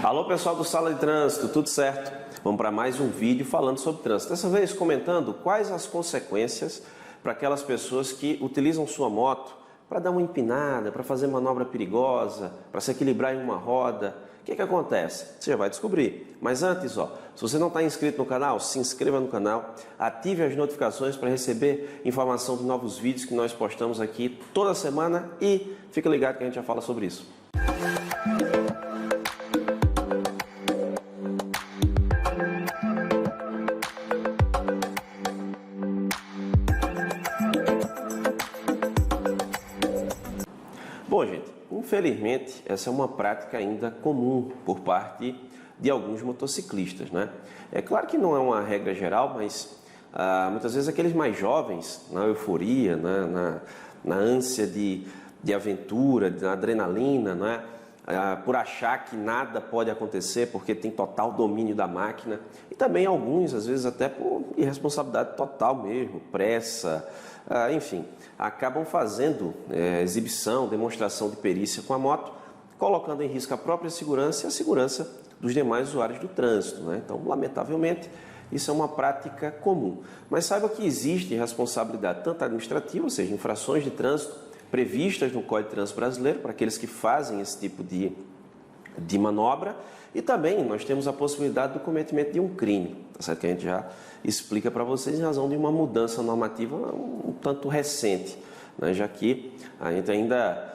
Alô pessoal do Sala de Trânsito, tudo certo? Vamos para mais um vídeo falando sobre trânsito. Dessa vez comentando quais as consequências para aquelas pessoas que utilizam sua moto para dar uma empinada, para fazer manobra perigosa, para se equilibrar em uma roda. O que acontece? Você já vai descobrir. Mas antes, se você não está inscrito no canal, se inscreva no canal, ative as notificações para receber informação de novos vídeos que nós postamos aqui toda semana e fica ligado que a gente já fala sobre isso. Bom, gente, infelizmente essa é uma prática ainda comum por parte de alguns motociclistas, né? É claro que não é uma regra geral, mas muitas vezes aqueles mais jovens, na euforia, na ânsia de aventura, na adrenalina, né? Por achar que nada pode acontecer porque tem total domínio da máquina, e também alguns, às vezes até por irresponsabilidade total mesmo, pressa, enfim, acabam fazendo exibição, demonstração de perícia com a moto, colocando em risco a própria segurança e a segurança dos demais usuários do trânsito, né? Então, lamentavelmente, isso é uma prática comum. Mas saiba que existe responsabilidade tanto administrativa, ou seja, infrações de trânsito previstas no Código de Trânsito Brasileiro para aqueles que fazem esse tipo de manobra, e também nós temos a possibilidade do cometimento de um crime, tá certo? Que a gente já explica para vocês em razão de uma mudança normativa um tanto recente, né? Já que a gente ainda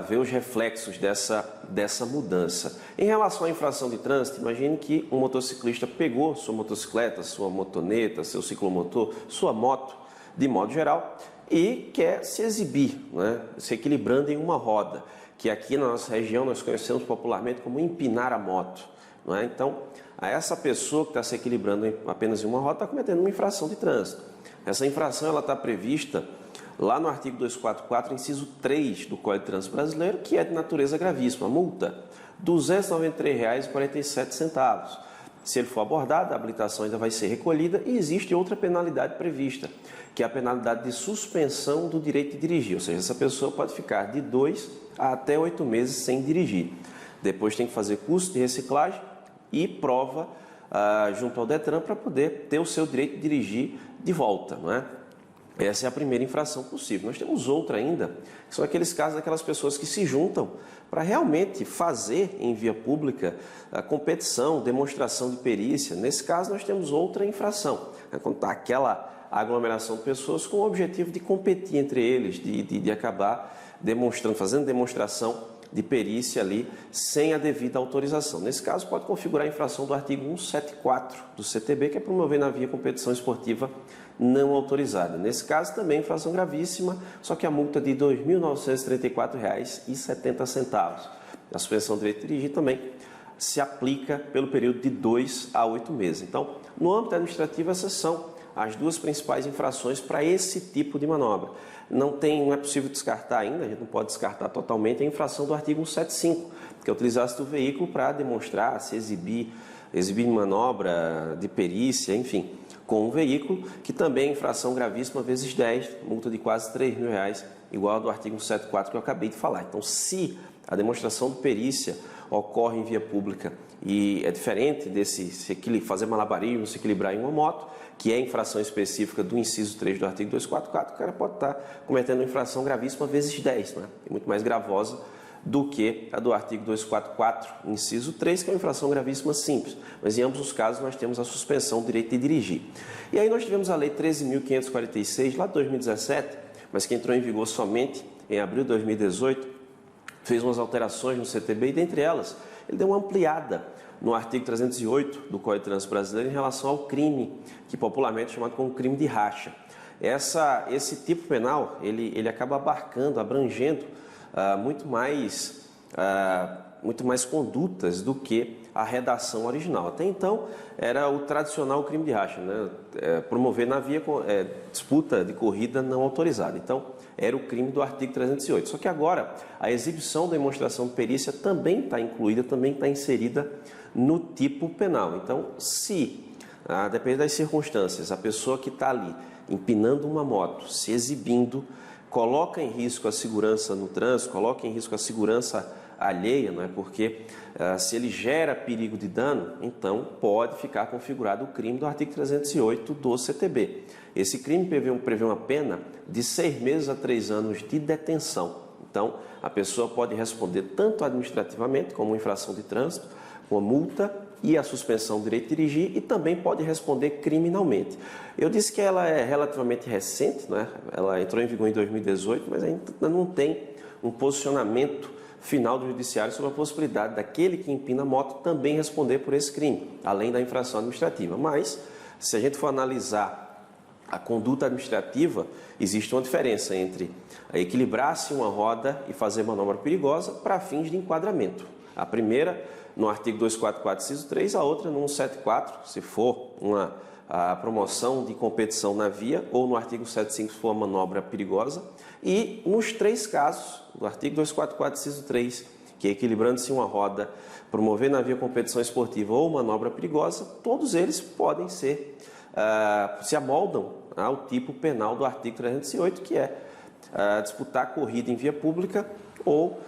vê os reflexos dessa mudança. Em relação à infração de trânsito, imagine que um motociclista pegou sua motocicleta, sua motoneta, seu ciclomotor, sua moto, de modo geral, e quer se exibir, né? Se equilibrando em uma roda, que aqui na nossa região nós conhecemos popularmente como empinar a moto, não é? Então, essa pessoa que está se equilibrando apenas em uma roda está cometendo uma infração de trânsito. Essa infração ela está prevista lá no artigo 244, inciso 3 do Código de Trânsito Brasileiro, que é de natureza gravíssima. A multa, R$ 293,47. Se ele for abordado, a habilitação ainda vai ser recolhida e existe outra penalidade prevista, que é a penalidade de suspensão do direito de dirigir. Ou seja, essa pessoa pode ficar de 2 a até 8 meses sem dirigir. Depois tem que fazer curso de reciclagem e prova junto ao Detran para poder ter o seu direito de dirigir de volta, não é? Essa é a primeira infração possível. Nós temos outra ainda, que são aqueles casos daquelas pessoas que se juntam para realmente fazer em via pública a competição, demonstração de perícia. Nesse caso, nós temos outra infração, né? Quando está aquela aglomeração de pessoas com o objetivo de competir entre eles, de acabar demonstrando, fazendo demonstração de perícia ali sem a devida autorização. Nesse caso, pode configurar a infração do artigo 174 do CTB, que é promover na via competição esportiva não autorizada. Nesse caso, também infração gravíssima, só que a multa de R$ 2.934,70. A suspensão do direito de dirigir também se aplica pelo período de 2 a 8 meses. Então, no âmbito administrativo, essas são as duas principais infrações para esse tipo de manobra. Não é possível descartar ainda, a gente não pode descartar totalmente a infração do artigo 175, que é utilizar-se do veículo para demonstrar, se exibir manobra de perícia, enfim, com um veículo, que também é infração gravíssima vezes 10, multa de quase R$ 3.000, igual ao do artigo 174 que eu acabei de falar. Então, se a demonstração de perícia ocorre em via pública e é diferente desse fazer malabarismo, se equilibrar em uma moto, que é infração específica do inciso 3 do artigo 244, o cara pode estar cometendo uma infração gravíssima vezes 10, né? É muito mais gravosa do que a do artigo 244, inciso 3, que é uma infração gravíssima simples. Mas em ambos os casos nós temos a suspensão do direito de dirigir. E aí nós tivemos a Lei 13.546, lá de 2017, mas que entrou em vigor somente em abril de 2018, fez umas alterações no CTB e, dentre elas, ele deu uma ampliada no artigo 308 do Código de Trânsito Brasileiro em relação ao crime, que popularmente é chamado como crime de racha. Esse tipo penal, ele acaba abrangendo muito mais condutas do que a redação original. Até então, era o tradicional crime de racha, né? Promover na via disputa de corrida não autorizada. Então, era o crime do artigo 308. Só que agora, a exibição, demonstração de perícia também está incluída, também está inserida no tipo penal. Então, se, depende das circunstâncias, a pessoa que está ali empinando uma moto, se exibindo, coloca em risco a segurança no trânsito, coloca em risco a segurança alheia, não é? Porque se ele gera perigo de dano, então pode ficar configurado o crime do artigo 308 do CTB. Esse crime prevê uma pena de 6 meses a 3 anos de detenção. Então, a pessoa pode responder tanto administrativamente, como infração de trânsito, com a multa e a suspensão do direito de dirigir, e também pode responder criminalmente. Eu disse que ela é relativamente recente, né? Ela entrou em vigor em 2018, mas ainda não tem um posicionamento final do judiciário sobre a possibilidade daquele que empina a moto também responder por esse crime, além da infração administrativa. Mas, se a gente for analisar a conduta administrativa, existe uma diferença entre equilibrar-se uma roda e fazer manobra perigosa para fins de enquadramento. A primeira no artigo 244, inciso 3, a outra no 174, se for a promoção de competição na via, ou no artigo 75, se for uma manobra perigosa. E nos 3 casos, do artigo 244, inciso 3, que é equilibrando-se uma roda, promover na via competição esportiva ou manobra perigosa, todos eles podem ser, se amoldam ao tipo penal do artigo 308, que é disputar corrida em via pública ou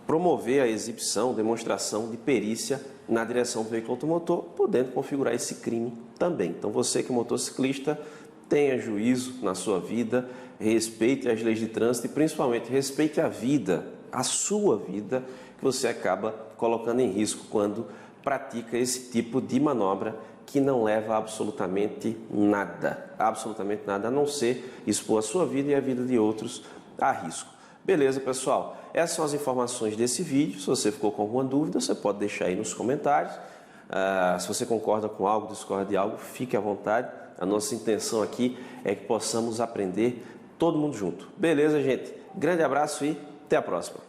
promover a exibição, demonstração de perícia na direção do veículo automotor, podendo configurar esse crime também. Então, você que é motociclista, tenha juízo na sua vida, respeite as leis de trânsito e, principalmente, respeite a vida, a sua vida, que você acaba colocando em risco quando pratica esse tipo de manobra que não leva a absolutamente nada, a não ser expor a sua vida e a vida de outros a risco. Beleza, pessoal? Essas são as informações desse vídeo. Se você ficou com alguma dúvida, você pode deixar aí nos comentários. Se você concorda com algo, discorda de algo, fique à vontade. A nossa intenção aqui é que possamos aprender todo mundo junto. Beleza, gente? Grande abraço e até a próxima.